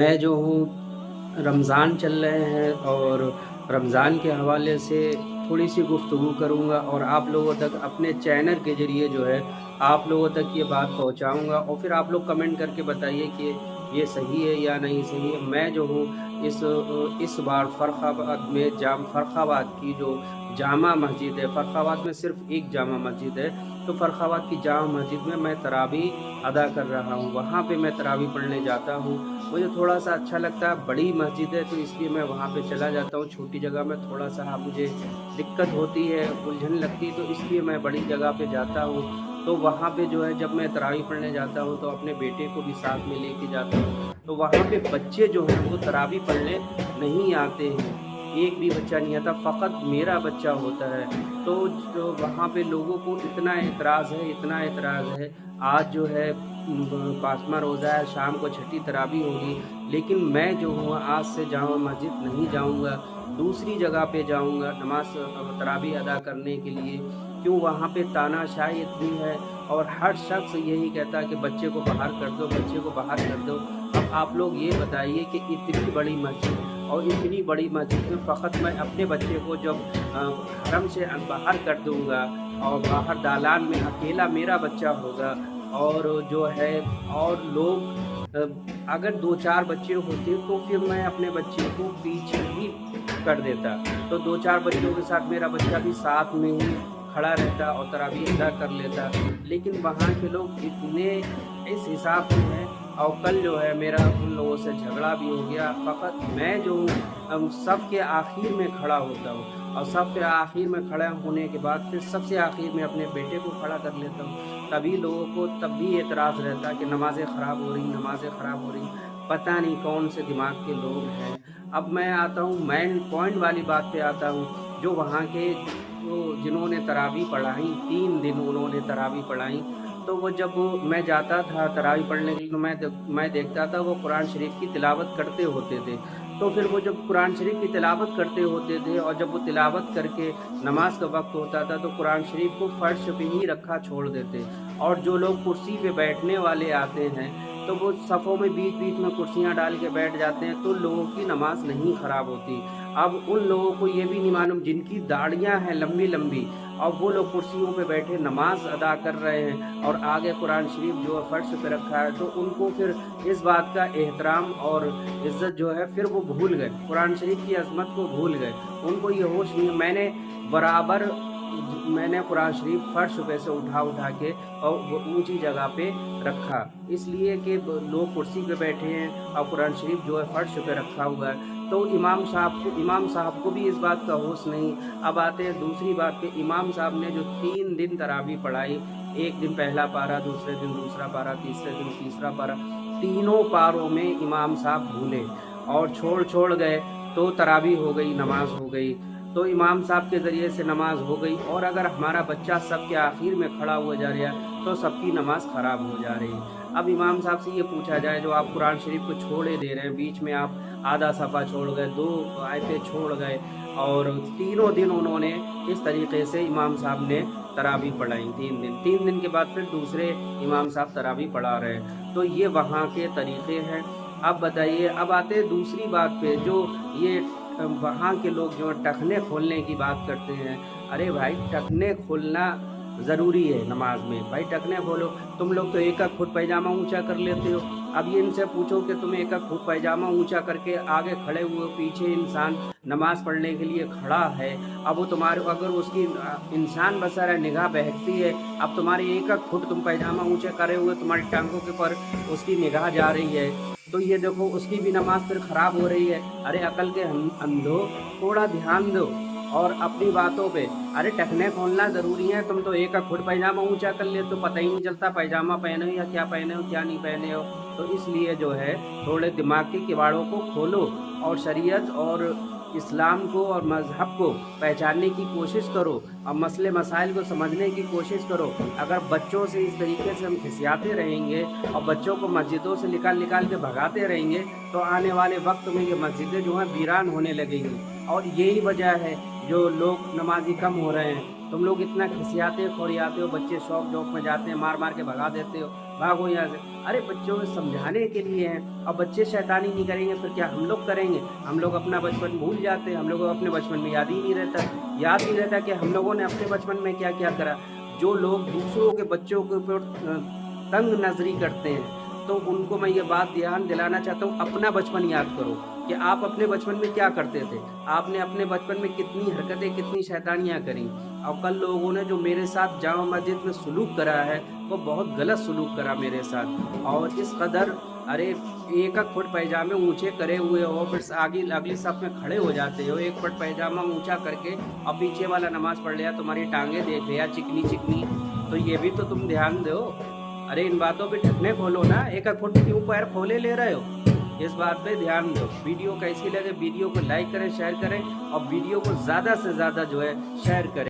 मैं जो हूँ रमज़ान चल रहे हैं और रमज़ान के हवाले से थोड़ी-सी गुफ्तगू करूँगा और आप लोगों तक अपने चैनल के ज़रिए जो है आप लोगों तक ये बात पहुँचाऊँगा और फिर आप लोग कमेंट करके बताइए कि ये सही है या नहीं सही है। मैं जो हूँ इस बार फ़र्ख़ाबाद की जो जामा मस्जिद है, फ़र्ख़ाबाद में सिर्फ़ एक जामा मस्जिद है, तो फ़र्ख़ाबाद की जामा मस्जिद में मैं तरावी अदा कर रहा हूँ। वहाँ पे मैं तरावी पढ़ने जाता हूँ। मुझे थोड़ा-सा अच्छा लगता है, बड़ी मस्जिद है तो इसलिए मैं वहाँ पे चला जाता हूँ। छोटी जगह में थोड़ा-सा मुझे दिक्कत होती है, उलझन लगती है, तो इसलिए मैं बड़ी जगह पे जाता हूँ। तो वहाँ पे जो है जब मैं तरावी पढ़ने जाता हूँ तो अपने बेटे को भी साथ में लेके जाता हूँ। तो वहाँ पे बच्चे जो हैं वो तरावी पढ़ने नहीं आते हैं। एक भी बच्चा नहीं आता, फ़क़त मेरा बच्चा होता है। तो जो वहाँ पे लोगों को इतना एतराज़ है, आज जो है 5वाँ रोज़ा है, शाम को छठी तरावी होगी, लेकिन मैं जो हूँ आज से जामा मस्जिद नहीं जाऊँगा, दूसरी जगह पे जाऊँगा नमाज़ तरावी अदा करने के लिए। क्यों वहाँ पे तानाशाही इतनी है और हर शख़्स यही कहता है कि बच्चे को बाहर कर दो, बच्चे को बाहर कर दो। अब आप लोग ये बताइए कि इतनी बड़ी मस्जिद और इतनी बड़ी मस्जिद में फ़क़त मैं अपने बच्चे को जब हरम से बाहर कर दूँगा और बाहर दालान में अकेला मेरा बच्चा होगा और जो है और लोग अगर 2-4 बच्चे होते तो फिर मैं अपने बच्चे को पीछे ही कर देता। तो 2-4 बच्चों के साथ मेरा बच्चा भी साथ में ही खड़ा रहता और तरावी अदा कर लेता। लेकिन वहाँ के लोग इतने इस हिसाब से हैं और कल जो है मेरा उन लोगों से झगड़ा भी हो गया। फ़क़त मैं जो हूँ सफ़ के आखिर में खड़ा होता हूँ और सफ़ के आखिर में खड़ा होने के बाद फिर सबसे आखिर में अपने बेटे को खड़ा कर लेता हूँ। तभी लोगों को तब भी एतराज़ रहता है कि नमाज़ें ख़राब हो रही, नमाज़ें ख़राब हो रही। पता नहीं कौन से दिमाग के लोग हैं। अब मैं आता हूँ मेन पॉइंट वाली बात पे आता हूँ, जो वहाँ के जो जिन्होंने तरावी पढ़ाई, 3 दिन उन्होंने तरावी पढ़ाई, तो वो जब मैं जाता था तरावी पढ़ने के लिए तो मैं देखता था वो कुरान शरीफ की तिलावत करते होते थे। तो फिर वो जब कुरान शरीफ की तिलावत करते होते थे और जब वो तिलावत करके नमाज़ का वक़्त होता था तो कुरान शरीफ को फ़र्श पे ही रखा छोड़ देते और जो लोग कुर्सी पे बैठने वाले आते हैं, तो वो सफ़ों में बीच-बीच में कुर्सियाँ डाल के बैठ जाते हैं, तो लोगों की नमाज़ नहीं ख़राब होती। अब उन लोगों को ये भी नहीं मालूम जिनकी दाढ़ियाँ हैं लंबी-लंबी और वो लोग कुर्सियों पे बैठे नमाज़ अदा कर रहे हैं और आगे कुरान शरीफ जो है फ़र्श पे रखा है, तो उनको फिर इस बात का एहतराम और इज़्ज़त जो है फिर वो भूल गए, कुरान शरीफ की अज़मत को भूल गए। उनको ये होश नहीं है बराबर मैंने कुरान शरीफ फ़र्श पे से उठा-उठा के और वो ऊँची जगह पे रखा। इसलिए कि ब लोग कुर्सी पे बैठे हैं और कुरान शरीफ जो है फ़र्श पे रखा हुआ है। तो इमाम साहब को भी इस बात का होश नहीं। अब आते हैं दूसरी बात पे, इमाम साहब ने जो 3 दिन तरावी पढ़ाई, एक दिन पहला पारा, दूसरे दिन दूसरा पारा, तीसरे दिन तीसरा पारा, तीनों पारों में इमाम साहब भूले और छोड़ गए, तो तरावी हो गई, नमाज़ हो गई। तो इमाम साहब के ज़रिए से नमाज़ हो गई और अगर हमारा बच्चा सफ़ के आखिर में खड़ा हुआ जा रहा है, तो सबकी नमाज़ ख़राब हो जा रही है। अब इमाम साहब से ये पूछा जाए जो आप कुरान शरीफ को छोड़े दे रहे हैं, बीच में आप आधा सफ़ा छोड़ गए, 2 आयतें छोड़ गए और तीनों दिन उन्होंने इस तरीके से इमाम साहब ने तरावी पढ़ाई 3 दिन। 3 दिन के बाद फिर दूसरे इमाम साहब तरावी पढ़ा रहे हैं। तो ये वहाँ के तरीके हैं। अब बताइए, अब आते हैं दूसरी बात पे जो ये वहाँ के लोग जो टखने खोलने की बात करते हैं। अरे भाई, टखने खोलना ज़रूरी है नमाज़ में। भाई टखने खोलो, तुम लोग तो एक-एक फुट पैजामा ऊँचा कर लेते हो। अब ये इनसे पूछो कि तुम एक-एक फुट पैजामा ऊँचा करके आगे खड़े हुए हो, पीछे इंसान नमाज़ पढ़ने के लिए खड़ा है। अब वो तुम्हारे अगर उसकी इंसान बसर है, निगाह बहकती है। अब तुम्हारे एक-एक फुट तुम पैजामा ऊँचा करे हुए, तुम्हारी टाँगों के ऊपर उसकी निगाह जा रही है। तो ये देखो उसकी भी नमाज़ फिर ख़राब हो रही है। अरे अकल के अंधो, थोड़ा ध्यान दो और अपनी बातों पे। अरे टखने खोलना ज़रूरी है, तुम तो एक-एक फुट पैजामा ऊँचा कर लेते हो, पता ही नहीं चलता पैजामा पहने हो या क्या पहने हो, क्या नहीं पहने हो। तो इसलिए जो है थोड़े दिमाग के किवाड़ों को खोलो और शरीयत और इस्लाम को और मज़हब को पहचानने की कोशिश करो और मसले मसाइल को समझने की कोशिश करो। अगर बच्चों से इस तरीके से हम खिसियाते रहेंगे और बच्चों को मस्जिदों से निकाल के भगाते रहेंगे, तो आने वाले वक़्त में ये मस्जिदें जो हैं वीरान होने लगेंगी। और यही वजह है जो लोग नमाज़ी कम हो रहे हैं। तुम लोग इतना खिसियाते, खोड़ियाते हो, बच्चे शौक-शौक में जाते हैं, मार-मार के भगा देते हो। भागो यहाँ से। अरे बच्चों को समझाने के लिए है, अब बच्चे शैतानी नहीं करेंगे फिर क्या हम लोग करेंगे? हम लोग अपना बचपन भूल जाते हैं, हम लोगों को अपने बचपन में याद नहीं रहता कि हम लोगों ने अपने बचपन में क्या-क्या करा। जो लोग दूसरों के बच्चों के ऊपर तंग नज़री करते हैं, तो उनको मैं ये बात ध्यान दिलाना चाहता हूँ, अपना बचपन याद करो कि आप अपने बचपन में क्या करते थे। आपने अपने बचपन में कितनी हरकतें, कितनी शैतानियाँ करी और कल लोगों ने जो मेरे साथ जामा मस्जिद में सलूक करा है, वो बहुत गलत सलूक करा मेरे साथ और इस कदर अरे 1-1 फुट पैजामे ऊँचे करे हुए हो, फिर आगे अगली सफ में खड़े हो जाते हो, 1 फुट पैजामा ऊँचा करके और पीछे वाला नमाज़ पढ़ लिया, तुम्हारी टाँगें देख लिया चिकनी-चिकनी, तो ये भी तो तुम ध्यान दो। अरे इन बातों पे ढकने खोलो ना, 1-1 फुट क्यों पैर खोले ले रहे हो? इस बात पे ध्यान दो। वीडियो कैसी लगे वीडियो को लाइक करें, शेयर करें और वीडियो को ज़्यादा से ज़्यादा जो है शेयर करें।